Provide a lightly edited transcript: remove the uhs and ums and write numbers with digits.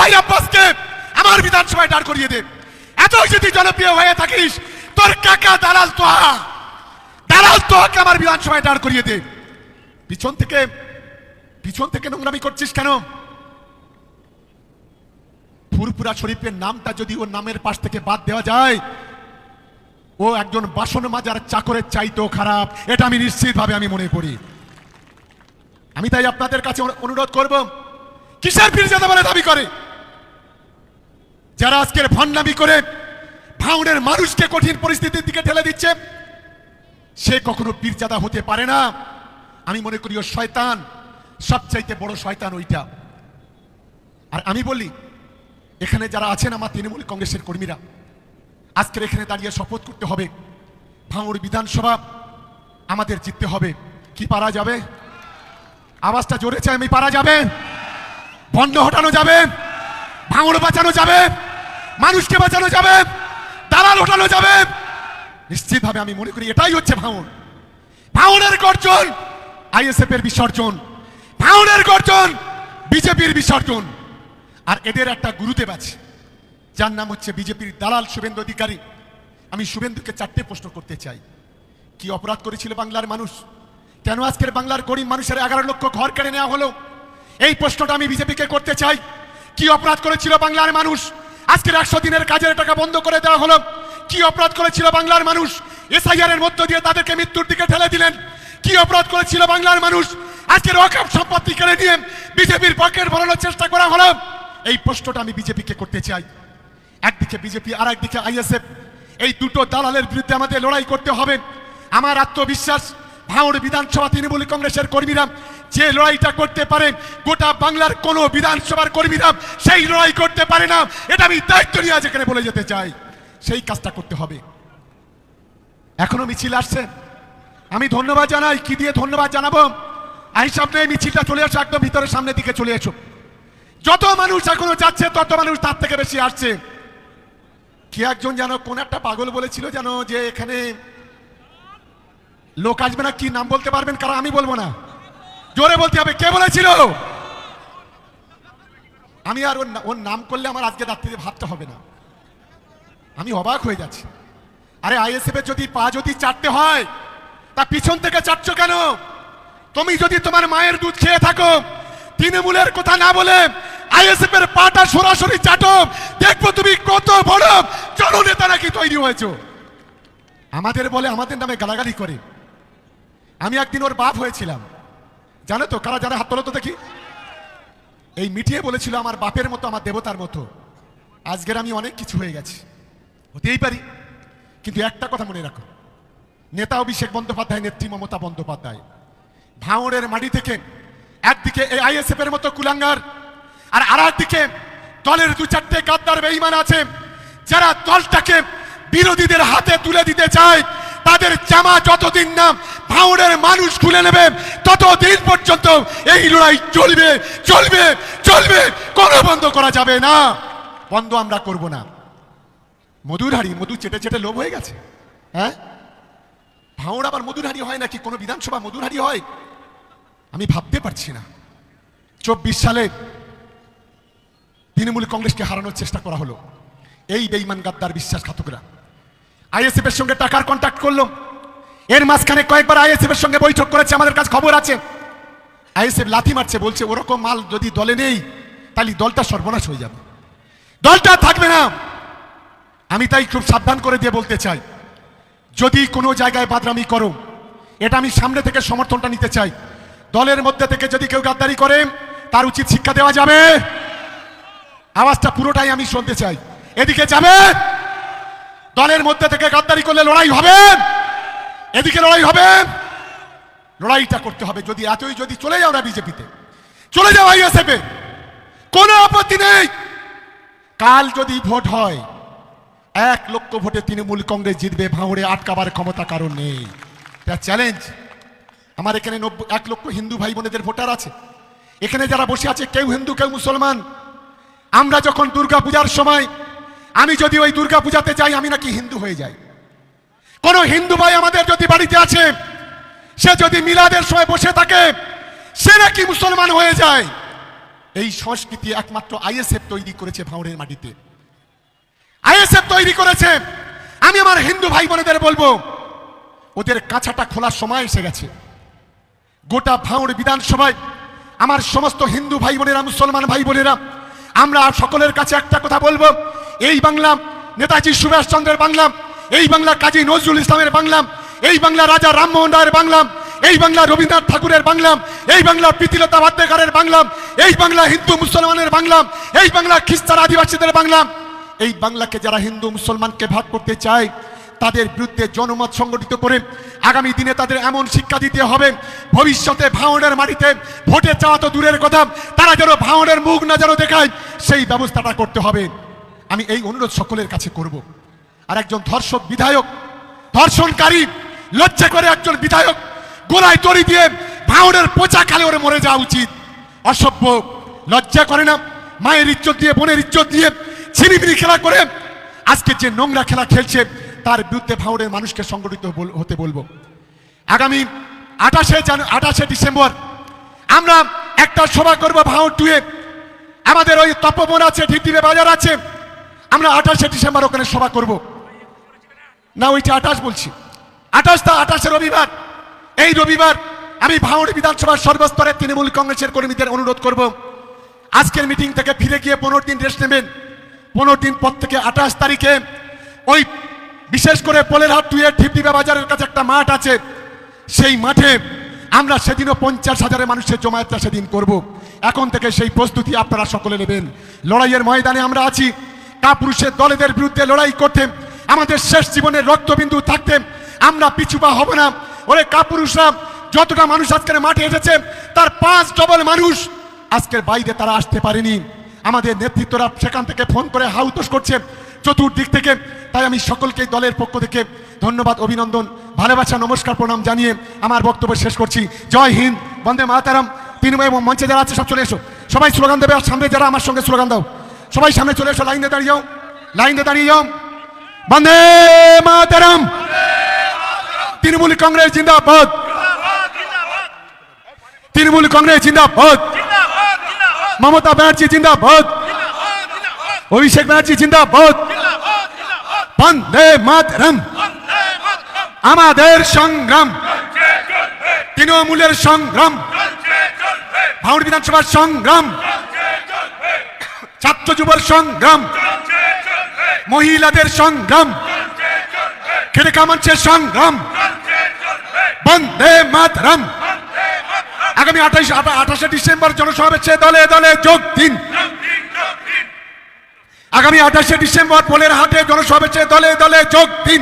জোবাইর আব্বাসকে আমার বিধানসভায় দাঁড় করিয়ে দে। এত যদি জনপ্রিয় হয়ে থাকিস, তোর কাকা দালাল তোহাকে আমার বিধানসভায় দাঁড় করিয়ে দে। পিছন থেকে নোংরামি করছিস কেন? ফুরফুরা শরীফের নামটা যদি ওর নামের পাশ থেকে বাদ দেওয়া যায়, ও একজন বাসন মাজার চাকরের চাইতেও খারাপ, এটা আমি নিশ্চিতভাবে আমি মনে করি। আমি তাই আপনাদের কাছে অনুরোধ করব, কিসের পীরজাদা বলে দাবি করে? যারা আজকের ভণ্ডামি করে ভাঙড়ের মানুষকে কঠিন পরিস্থিতির দিকে ঠেলে দিচ্ছে, সে কখনো পীরজাদা হতে পারে না। আমি মনে করি ও শয়তান, সবচাইতে বড় শয়তান ওইটা। আর আমি বলি, এখানে যারা আছেন আমার তৃণমূল কংগ্রেসের কর্মীরা, আজকের এখানে দাঁড়িয়ে শপথ করতে হবে, ভাঙড় বিধানসভা আমাদের জিততে হবে। কি পারা যাবে? আওয়াজটা জোরে চাই, আমি পারা যাবে? বন্ধ হটানো যাবে, ভাঙড় বাঁচানো যাবে, মানুষকে বাঁচানো যাবে, দালাল হটানো যাবে। নিশ্চিতভাবে আমি মনে করি এটাই হচ্ছে ভাঙড়। ভাঙড়ের গর্জন আইএসএফ এর বিসর্জন, ভাঙড়ের গর্জন বিজেপির বিসর্জন। আর এদের একটা গুরুদেব আছে, যার নাম হচ্ছে বিজেপির দালাল শুভেন্দু অধিকারী। আমি শুভেন্দুকে 4টে প্রশ্ন করতে চাই। কি অপরাধ করেছিল বাংলার মানুষ? কেন আজকের বাংলার গরিব মানুষের 11 লক্ষ ঘর কেড়ে নেওয়া হলো? এই প্রশ্নটা আমি বিজেপিকে করতে চাই। কি অপরাধ করেছিল বাংলার মানুষ? আজকের 100 দিনের কাজের টাকা বন্ধ করে দেওয়া হলো। কি অপরাধ করেছিল বাংলার মানুষ? এসআইআর এর মধ্য দিয়ে তাদেরকে মৃত্যুর দিকে ঠেলে দিলেন। কি অপরাধ করেছিল বাংলার মানুষ? আজকের ওয়াকফ সম্পত্তি কেড়ে নিয়ে বিজেপির পকেট ভরানোর চেষ্টা করা হলো। এই প্রশ্নটা আমি বিজেপিকে করতে চাই। একদিকে বিজেপি আর একদিকে আইএসএফ, এই দুটো দালালের বিরুদ্ধে আমাদের লড়াই করতে হবে। আমার আত্মবিশ্বাস, ভাঙড় বিধানসভা তৃণমূল কংগ্রেসের কর্মীরা যে লড়াইটা করতে পারে, গোটা বাংলার কোনো বিধানসভার কর্মীরা সেই লড়াই করতে পারে না। এটা আমি দায়িত্ব নিয়ে আজ এখানে বলে যেতে চাই, সেই কাজটা করতে হবে। এখনো মিছিল আসছে, আমি ধন্যবাদ জানাই। কি দিয়ে ধন্যবাদ জানাবো? হিসাব নেই, মিছিলটা চলে আসো, একদম ভিতরের সামনের দিকে চলে এসো। যত মানুষ এখনো যাচ্ছে, তত মানুষ তার থেকে বেশি আসছে। কি একজন যেন কোন একটা পাগল বলেছিল যেন যে এখানে লোক আসবে না, কি নাম বলতে পারবেন কারণ আমি বলবো না, জোরে বলতে হবে। কে বলেছিল? আমি আর ওর নাম করলে আমার আজকে রাত্রিতে ভাবতে হবে না। আমি অবাক হয়ে যাচ্ছি। আরে আইএসএফ এর যদি পা যদি চাটতে হয়, তা পিছন থেকে চাটছো কেন? তুমি যদি তোমার মায়ের দুধ খেয়ে থাকো, তৃণমূলের কথা না বলে আইএসএফ এর পাটা সরাসরি চাটো, দেখবো তুমি কত বড় জননেতা নাকি তৈরি হয়েছো। আমাদের বলে, আমাদের নামে গালাগালি করে। আমি একদিন ওর বাপ হয়েছিলাম, জানো তো? কারা যারা হাত তোলো তো দেখি। এই মিটিয়ে বলেছিল আমার বাপের মতো, আমার দেবতার মতো। আজকের আমি অনেক কিছু হয়ে গেছি, হতেই পারি, কিন্তু একটা কথা মনে রাখো, নেতা অভিষেক বন্দ্যোপাধ্যায়, নেত্রী মমতা বন্দ্যোপাধ্যায় ভাঙড়ের মাটি থেকে একদিকে এই আইএসএফ এর মতো কুলাঙ্গার, আর আরেকদিকে দলের 2-4টে গাদ্দার বেঈমান আছে, যারা দলটাকে বিরোধীদের হাতে তুলে দিতে চায়। তাদের জামা যতদিন না ভাঙড়ের মানুষ খুলে নেবে, ততদিন পর্যন্ত এই লড়াই চলবে চলবে চলবে, কোনো বন্ধ করা যাবে না। বন্ধ আমরা করব না। মধুর হাড়ি, মধু চেটে চেটে লোভ হয়ে গেছে। হ্যাঁ, ভাঙড় আবার মধুর হাড়ি হয় নাকি? কোনো বিধানসভা মধুর হাড়ি হয়? আমি ভাবতে পারছি না। 24 সালে তৃণমূল কংগ্রেসকে হারানোর চেষ্টা করা হলো এই বেঈমান গাদ্দার বিশ্বাসঘাতকরা। আইএসএফ এর সঙ্গে টাকার কন্ট্যাক্ট করলো। এর মাঝখানে কয়েকবার আইএসএফ এর সঙ্গে বৈঠক করেছে, আমাদের কাছে খবর আছে। আইএসএফ লাথি মারছে, বলছে ওরকম মাল যদি দলে নেই তাহলে দলটা সর্বনাশ হয়ে যাবে, দলটা থাকবে না। আমি তাই খুব সাবধান করে দিয়ে বলতে চাই, যদি কোনো জায়গায় বাদরামি করো, এটা আমি সামনে থেকে সমর্থনটা নিতে চাই। দলের মধ্যে থেকে যদি কেউ গাদ্দারি করে, তার উচিত শিক্ষা দেওয়া যাবে। আওয়াজটা পুরোটাই আমি শুনতে চাই। এদিকে যাবে, দলের মধ্যে থেকে গাদ্দারি করলে লড়াই হবে, এদিকে লড়াই হবে। লড়াইটা করতে হবে। যদি এতই যদি চলে যাও না বিজেপিতে, চলে যাও আইএসএফ এ, কোনো আপত্তি নেই। কাল যদি ভোট হয়, 1 লক্ষ ভোটে তৃণমূল কংগ্রেস জিতবে, ভাঙড়ে আটকাবার ক্ষমতা কারণ নেই। এটা চ্যালেঞ্জ। আমার এখানে 1 লক্ষ হিন্দু ভাই বোনেদের ভোটার আছে। এখানে যারা বসে আছে, কেউ হিন্দু কেউ মুসলমান। আমরা যখন দুর্গা পূজার সময়, আমি যদি ওই দুর্গা পূজাতে যাই, আমি নাকি হিন্দু হয়ে যাই। কোন হিন্দু ভাই আমাদের যদি বাড়িতে আছে, সে যদি মিলাদের সময় বসে থাকে, সে নাকি মুসলমান হয়ে যায়। এই সংস্কৃতি একমাত্র আইএসএফ তৈরি করেছে ভাঙড়ের মাটিতে, আইএসএফ তৈরি করেছে। আমি আমার হিন্দু ভাই বোনেদের বলবো, ওদের কাঁচাটা খোলার সময় এসে গেছে। গোটা ভাঙড় বিধানসভায় আমার সমস্ত হিন্দু ভাই বোনেরা, মুসলমান ভাই বোনেরা, আমরা সকলের কাছে একটা কথা বলবো, এই বাংলা নেতাজি সুভাষ চন্দ্রের বাংলা, এই বাংলা কাজী নজরুল ইসলামের বাংলা, এই বাংলা রাজা রামমোহন রায়ের বাংলা, এই বাংলা রবীন্দ্রনাথ ঠাকুরের বাংলা, এই বাংলা প্রীতিলতা বাদ্যকারের বাংলা, এই বাংলা হিন্দু মুসলমানের বাংলা, এই বাংলা খ্রিস্টান আদিবাসীদের বাংলা। এই বাংলাকে যারা হিন্দু মুসলমানকে ভাগ করতে চায়, তাদের বিরুদ্ধে জনমত সংগঠিত করে আগামী দিনে তাদের এমন শিক্ষা দিতে হবে, ভবিষ্যতে ভাঙড়ের মাটিতে ভোটে চাওয়া তো দূরের কথা, তারা যেন ভাঙড়ের মুখ না যেন দেখায়, সেই ব্যবস্থাটা করতে হবে। আমি এই অনুরোধ সকলের কাছে করব। আর একজন ধর্ষক বিধায়ক, ধর্ষণকারী, লজ্জা করে একজন বিধায়ক গোলায় তরি দিয়ে ভাঙড়ের পোচা খালে ওরে মরে যাওয়া উচিত। অসভ্য, লজ্জা করে না? মায়ের ইজ্জত দিয়ে, বোনের ইজ্জত দিয়ে ছিনিমিনি খেলা করে আজকে যে নোংরা খেলা খেলছে, তার বিরুদ্ধে ভাঙড়ের মানুষকে সংগঠিত হতে বলবো। আগামী 28শে ডিসেম্বর আমরা একটা সভা করব ভাঙড় 2-এ। আমাদের ওই তপবন আছে, ঢিপঢিপে বাজার আছে, আমরা 28শে ডিসেম্বর ওখানে সভা করব। না, ওইটা 28 বলছি, 28শে রবিবার। এই রবিবার আমি ভাঙড় বিধানসভার সর্বস্তরের তৃণমূল কংগ্রেসের কর্মীদের অনুরোধ করব, আজকের মিটিং থেকে ফিরে গিয়ে 15 দিন রেস্ট নেবেন। 15 দিন পর থেকে 28 তারিখে ওই বিশেষ করে পোলেরহাট 2-এর ঢিপঢিপে বাজারের কাছে একটা মাঠ আছে, সেই মাঠে আমরা সেদিনও 50,000 মানুষের জমায়েতটা সেদিন করব। এখন থেকে সেই প্রস্তুতি আপনারা সকলে নেবেন। লড়াইয়ের ময়দানে আমরা আছি, কাপুরুষের দলেদের বিরুদ্ধে লড়াই করতে আমাদের শেষ জীবনের রক্তবিন্দু থাকতে আমরা পিছুপা হব না। ওরে কাপুরুষরা, যতটা মানুষ আজকের মাঠে এসেছে তার 5 ডবল মানুষ আজকের বাইরে তারা আসতে পারেনি। আমাদের নেতৃত্বরা সেখান থেকে ফোন করে হাউতোষ করছে চতুর্দিক থেকে। তাই আমি সকলকে দলের পক্ষ থেকে ধন্যবাদ, অভিনন্দন, ভালোবাসা, নমস্কার, প্রণাম জানিয়ে আমার বক্তব্য শেষ করছি। জয় হিন্দ, বন্দে মাতারাম। তৃণমূল এবং মঞ্চে যারা আছে সব চলে এসো, সবাই স্লোগান দেবে। আর সামনে যারা আমার সঙ্গে স্লোগান দাও, সবাই সামনে চলে এসো, লাইনে দাঁড়িয়ে যাও, লাইনে দাঁড়িয়ে যাও। বন্দে মাতারাম। তৃণমূল কংগ্রেস জিন্দাবাদ, তৃণমূল কংগ্রেস জিন্দাবাদ, মমতা ব্যানার্জি জিন্দাবাদ, অভিষেক ব্যানার্জি জিন্দাবাদ। বন্দে মাতরম। আমাদের সংগ্রাম, তৃণমূলের সংগ্রাম, ভাঙড় বিধানসভার সংগ্রাম, ছাত্র যুবর সংগ্রাম, মহিলাদের সংগ্রাম, খেটে মঞ্চের সংগ্রাম। বন্দে মাতরম। আগামী 28শে ডিসেম্বর জনসমাবেশে দলে দলে যোগ দিন। আগামী 28শে ডিসেম্বর পোলেরহাটে জনসমাবেশে দলে দলে যোগ দিন।